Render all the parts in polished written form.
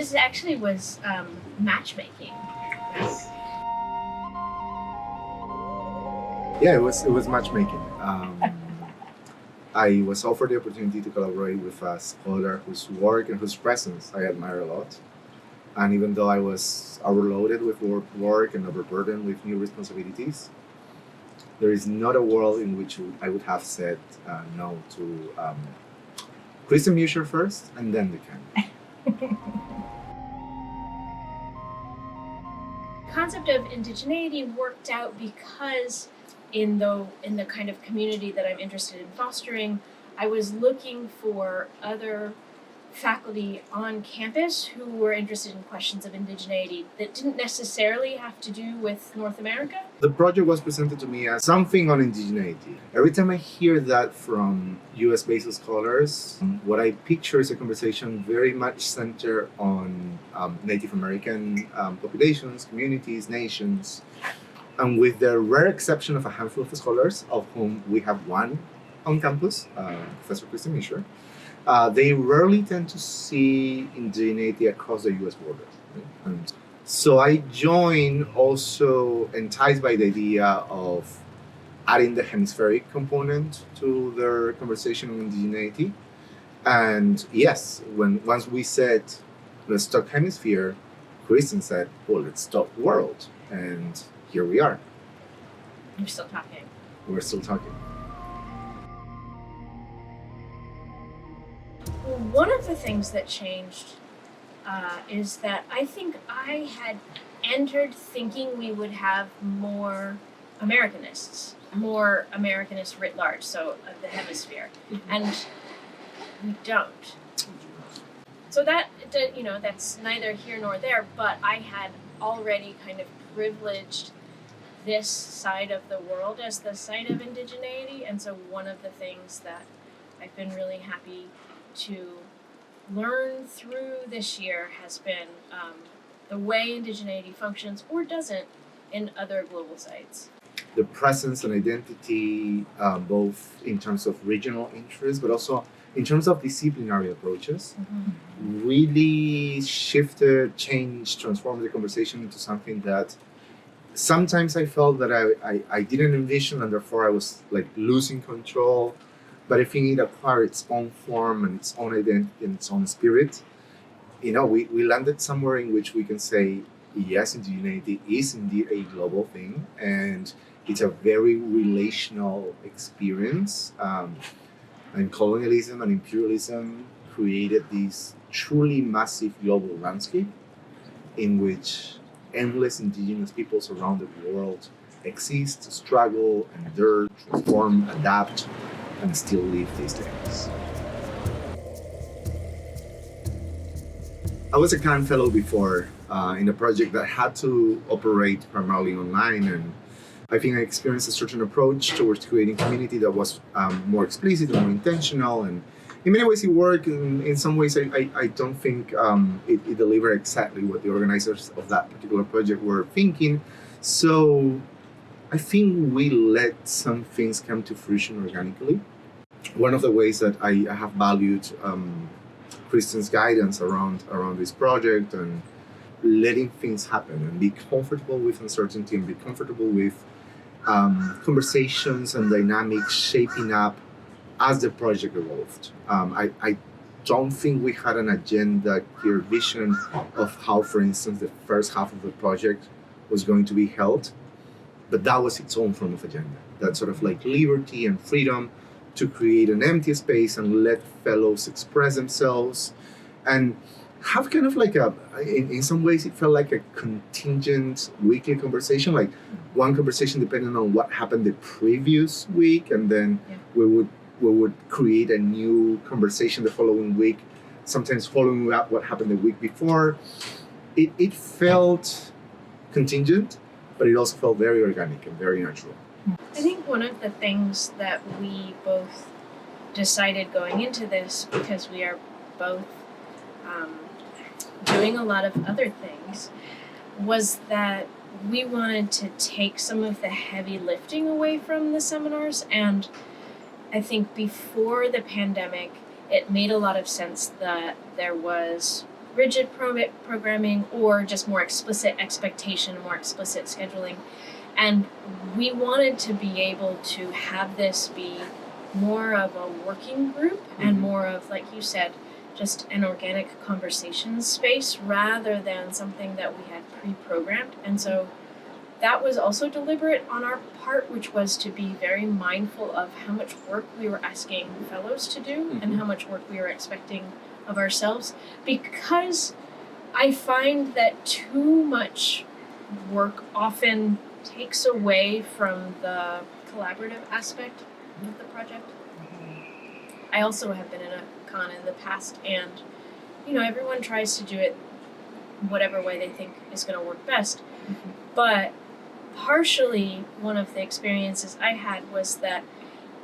this actually was matchmaking. Yes. Yeah, it was matchmaking. I was offered the opportunity to collaborate with a scholar whose work and whose presence I admire a lot. And even though I was overloaded with work and overburdened with new responsibilities, there is not a world in which I would have said no to Christen Mucher first and then the Kahn. Concept of indigeneity worked out because in the kind of community that I'm interested in fostering, I was looking for other faculty on campus who were interested in questions of indigeneity that didn't necessarily have to do with North America. The project was presented to me as something on indigeneity. Every time I hear that from US-based scholars, what I picture is a conversation very much centered on Native American populations, communities, nations, and with the rare exception of a handful of scholars, of whom we have one on campus, Professor Christen Mucher, they rarely tend to see indigeneity across the US border. Right? And so I joined also enticed by the idea of adding the hemispheric component to their conversation on indigeneity. And yes, once we said, let's talk hemisphere, Christen said, well, let's talk world. And here we are. We're still talking. We're still talking. Well, one of the things that changed is that I think I had entered thinking we would have more Americanists writ large, so of the hemisphere, and we don't. So that's neither here nor there, but I had already kind of privileged this side of the world as the site of indigeneity, and so one of the things that I've been really happy to learn through this year has been the way indigeneity functions or doesn't in other global sites. The presence and identity, both in terms of regional interest, but also in terms of disciplinary approaches, really shifted, changed, transformed the conversation into something that sometimes I felt that I didn't envision, and therefore I was like losing control. But I think it acquired its own form and its own identity and its own spirit. We landed somewhere in which we can say, yes, indigeneity is indeed a global thing, and it's a very relational experience. And colonialism and imperialism created this truly massive global landscape in which endless indigenous peoples around the world exist, struggle, endure, transform, adapt, and still live these days. I was a Kahn fellow before in a project that had to operate primarily online, and I think I experienced a certain approach towards creating community that was more explicit and more intentional, and in many ways it worked. In some ways I don't think it delivered exactly what the organizers of that particular project were thinking. So I think we let some things come to fruition organically. One of the ways that I have valued Christen's guidance around this project and letting things happen and be comfortable with uncertainty and be comfortable with conversations and dynamics shaping up as the project evolved. I don't think we had an agenda, clear vision of how, for instance, the first half of the project was going to be held, but that was its own form of agenda. That sort of like liberty and freedom to create an empty space and let fellows express themselves and have kind of like in some ways it felt like a contingent weekly conversation, like one conversation depending on what happened the previous week, and then we would create a new conversation the following week, sometimes following up what happened the week before. It felt contingent, but it also felt very organic and very natural. I think one of the things that we both decided going into this, because we are both doing a lot of other things, was that we wanted to take some of the heavy lifting away from the seminars. And I think before the pandemic, it made a lot of sense that there was rigid programming or just more explicit expectation, more explicit scheduling. And we wanted to be able to have this be more of a working group and more of, like you said, just an organic conversation space rather than something that we had pre-programmed. And so that was also deliberate on our part, which was to be very mindful of how much work we were asking fellows to do and how much work we were expecting of ourselves, because I find that too much work often takes away from the collaborative aspect of the project. I also have been in a Kahn in the past, and everyone tries to do it whatever way they think is going to work best. But partially, one of the experiences I had was that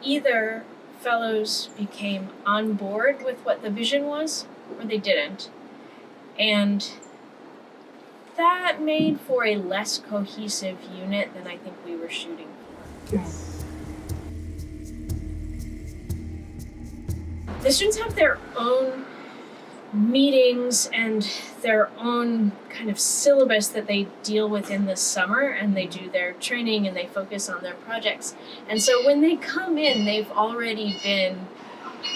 either fellows became on board with what the vision was, or they didn't. And that made for a less cohesive unit than I think we were shooting for. Yes. The students have their own meetings and their own kind of syllabus that they deal with in the summer, and they do their training and they focus on their projects. And so when they come in, they've already been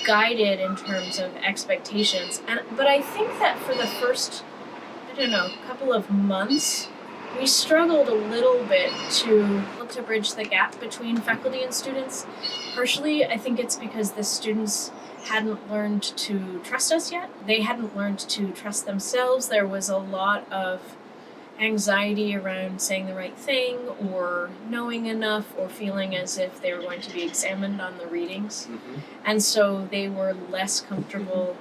guided in terms of expectations. But I think that for the first, couple of months, we struggled a little bit to look to bridge the gap between faculty and students. Partially, I think it's because the students hadn't learned to trust us yet. They hadn't learned to trust themselves. There was a lot of anxiety around saying the right thing or knowing enough or feeling as if they were going to be examined on the readings. And so they were less comfortable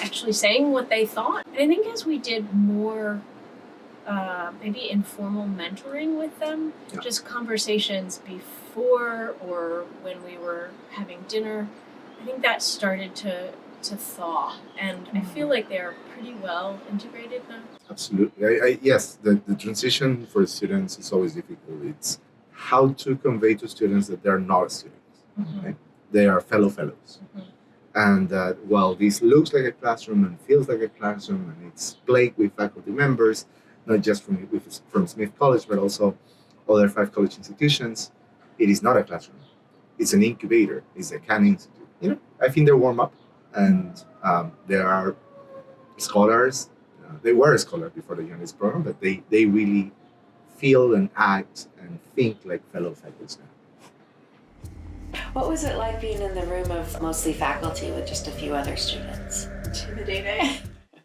actually saying what they thought. And I think as we did more maybe informal mentoring with them, just conversations before or when we were having dinner, I think that started to thaw, and I feel like they're pretty well integrated now. Absolutely. Yes, the transition for students is always difficult. It's how to convey to students that they're not students. Right? They are fellows. And that while this looks like a classroom and feels like a classroom, and it's plagued with faculty members, not just from Smith College, but also other 5 college institutions, it is not a classroom. It's an incubator. It's a Kahn Institute. I think they're warm up, and there are scholars. They were scholars before they joined this program, but they really feel and act and think like fellow faculty now. What was it like being in the room of mostly faculty with just a few other students? Intimidating.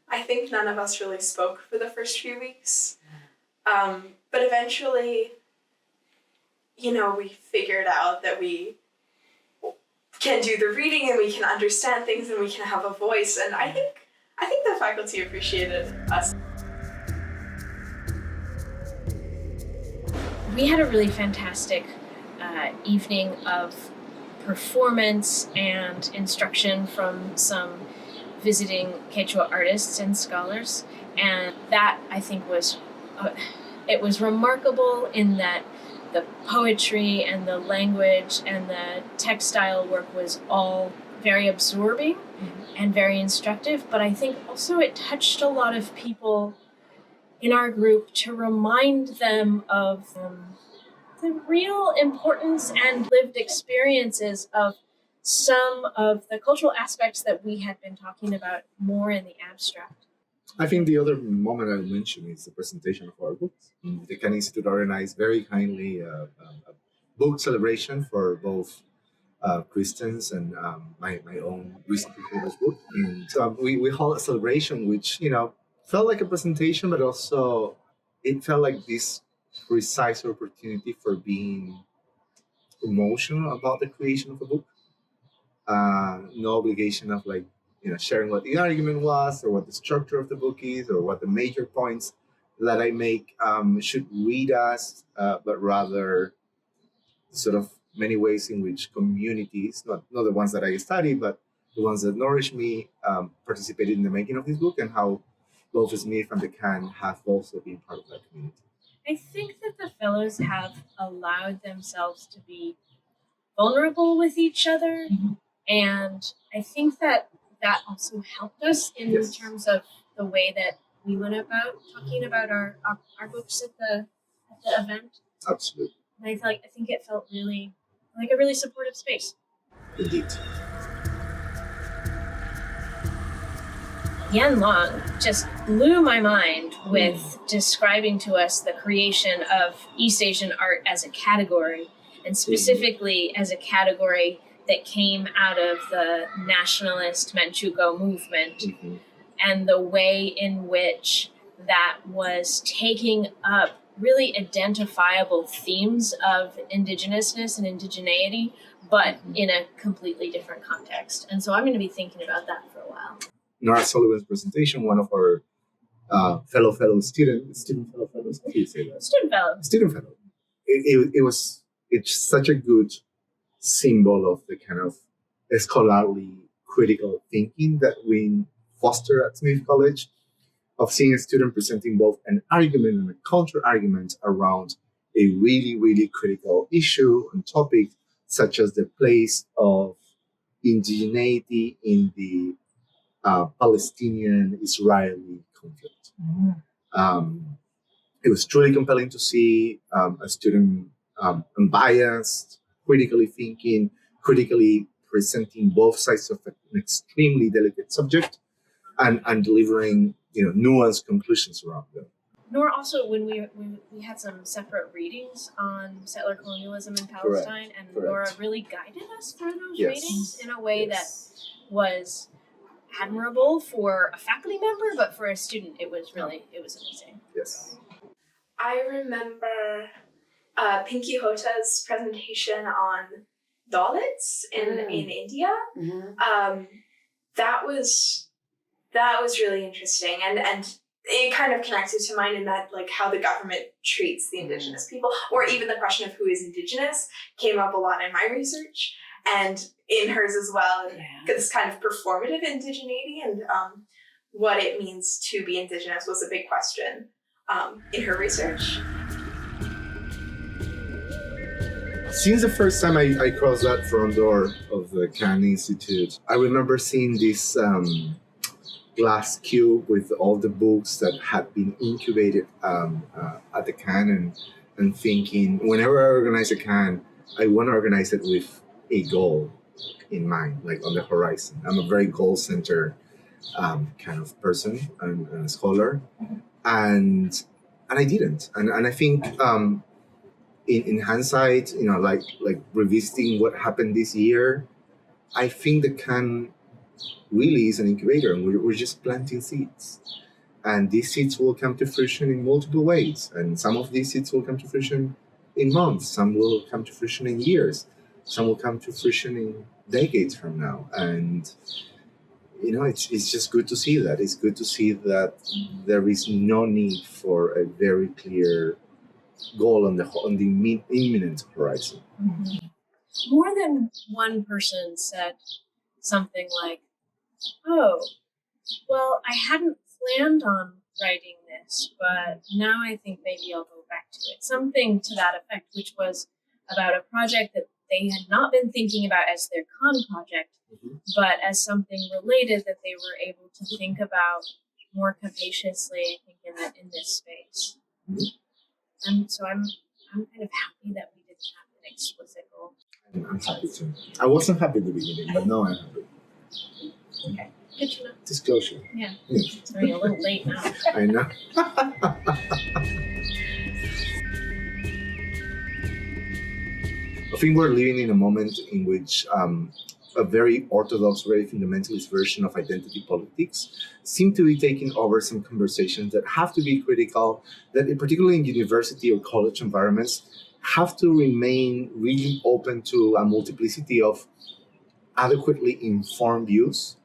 I think none of us really spoke for the first few weeks. But eventually, we figured out that we can do the reading and we can understand things and we can have a voice. And I think the faculty appreciated us. We had a really fantastic evening of performance and instruction from some visiting Quechua artists and scholars, and that I think was it was remarkable in that the poetry and the language and the textile work was all very absorbing and very instructive, but I think also it touched a lot of people in our group to remind them of the real importance and lived experiences of some of the cultural aspects that we had been talking about more in the abstract. I think the other moment I'll mention is the presentation of our books. The Kahn Institute organized very kindly a book celebration for both Christen's and my own recently published book. And so we held a celebration which, felt like a presentation, but also it felt like this precise opportunity for being emotional about the creation of a book. No obligation of sharing what the argument was or what the structure of the book is or what the major points that I make should read as, but rather sort of many ways in which communities, not the ones that I study, but the ones that nourish me, participated in the making of this book, and how both Smith and the Kahn have also been part of that community. I think that the fellows have allowed themselves to be vulnerable with each other, and I think that also helped us in terms of the way that we went about talking about our books at the event. Absolutely. And I think it felt really like a really supportive space. Indeed. Yan Long just blew my mind with describing to us the creation of East Asian art as a category, and specifically as a category that came out of the nationalist Manchukuo movement, and the way in which that was taking up really identifiable themes of indigenousness and indigeneity, but in a completely different context. And so I'm going to be thinking about that for a while. Nora Sullivan's presentation, one of our fellow students, how do you say that? Student fellow. It's such a good symbol of the kind of scholarly critical thinking that we foster at Smith College, of seeing a student presenting both an argument and a counter argument around a really, really critical issue and topic, such as the place of indigeneity in the Palestinian-Israeli conflict. It was truly compelling to see a student unbiased, critically thinking, critically presenting both sides of an extremely delicate subject, and delivering nuanced conclusions around them. Nor also when we had some separate readings on settler colonialism in Palestine, and Nora really guided us through those readings in a way that was admirable for a faculty member, but for a student it was amazing. Yes. I remember Pinky Hota's presentation on Dalits in India. That was really interesting, and it kind of connected to mine in that, like, how the government treats the indigenous people, or even the question of who is indigenous came up a lot in my research, and in hers as well. This kind of performative indigeneity and what it means to be indigenous was a big question in her research. Since the first time I crossed that front door of the Kahn Institute, I remember seeing this glass cube with all the books that had been incubated at the Kahn, and thinking, whenever I organize a Kahn, I want to organize it with a goal in mind, like on the horizon. I'm a very goal-centered kind of person and a scholar, and I didn't. And I think in hindsight, like revisiting what happened this year, I think the Kahn really is an incubator, and we're just planting seeds. And these seeds will come to fruition in multiple ways. And some of these seeds will come to fruition in months. Some will come to fruition in years. Some will come to fruition in decades from now. And, it's just good to see that. It's good to see that there is no need for a very clear goal on the imminent horizon. More than one person said something like, "Oh, well, I hadn't planned on writing this, but now I think maybe I'll go back to it." Something to that effect, which was about a project that they had not been thinking about as their Kahn project, but as something related that they were able to think about more capaciously, I think, in this space. And so I'm kind of happy that we didn't have an explicit goal. I'm happy too. I wasn't happy at the beginning, but now I'm happy. Okay, good to know. Disclosure. Yeah. It's running a little late now. I know. I think we're living in a moment in which a very orthodox, very fundamentalist version of identity politics seem to be taking over some conversations that have to be critical, that particularly in university or college environments, have to remain really open to a multiplicity of adequately informed views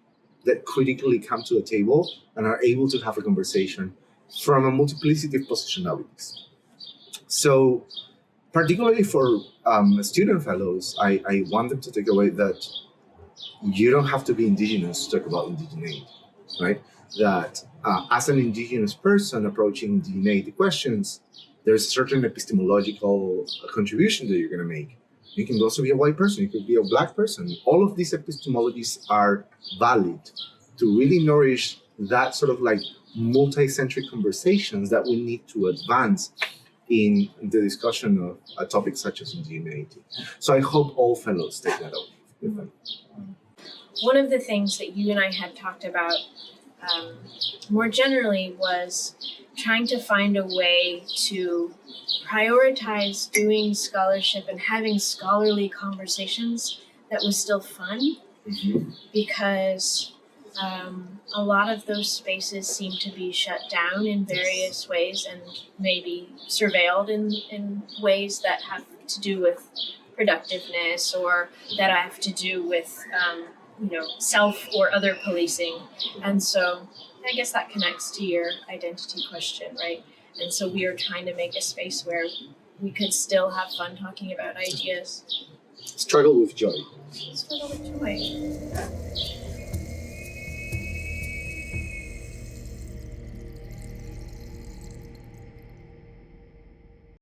that critically come to the table and are able to have a conversation from a multiplicity of positionalities. So, particularly for student fellows, I want them to take away that you don't have to be indigenous to talk about indigeneity, right? That as an indigenous person approaching indigeneity questions, there's certain epistemological contribution that you're going to make. You can also be a white person, you could be a black person. All of these epistemologies are valid to really nourish that sort of like multi-centric conversations that we need to advance in the discussion of a topic such as indigeneity. So I hope all fellows take that out with them. One of the things that you and I had talked about more generally was trying to find a way to prioritize doing scholarship and having scholarly conversations that was still fun, because a lot of those spaces seem to be shut down in various ways and maybe surveilled in ways that have to do with productiveness or that have to do with self or other policing. And so I guess that connects to your identity question, right? And so we are trying to make a space where we could still have fun talking about ideas. Struggle with joy. Struggle with joy.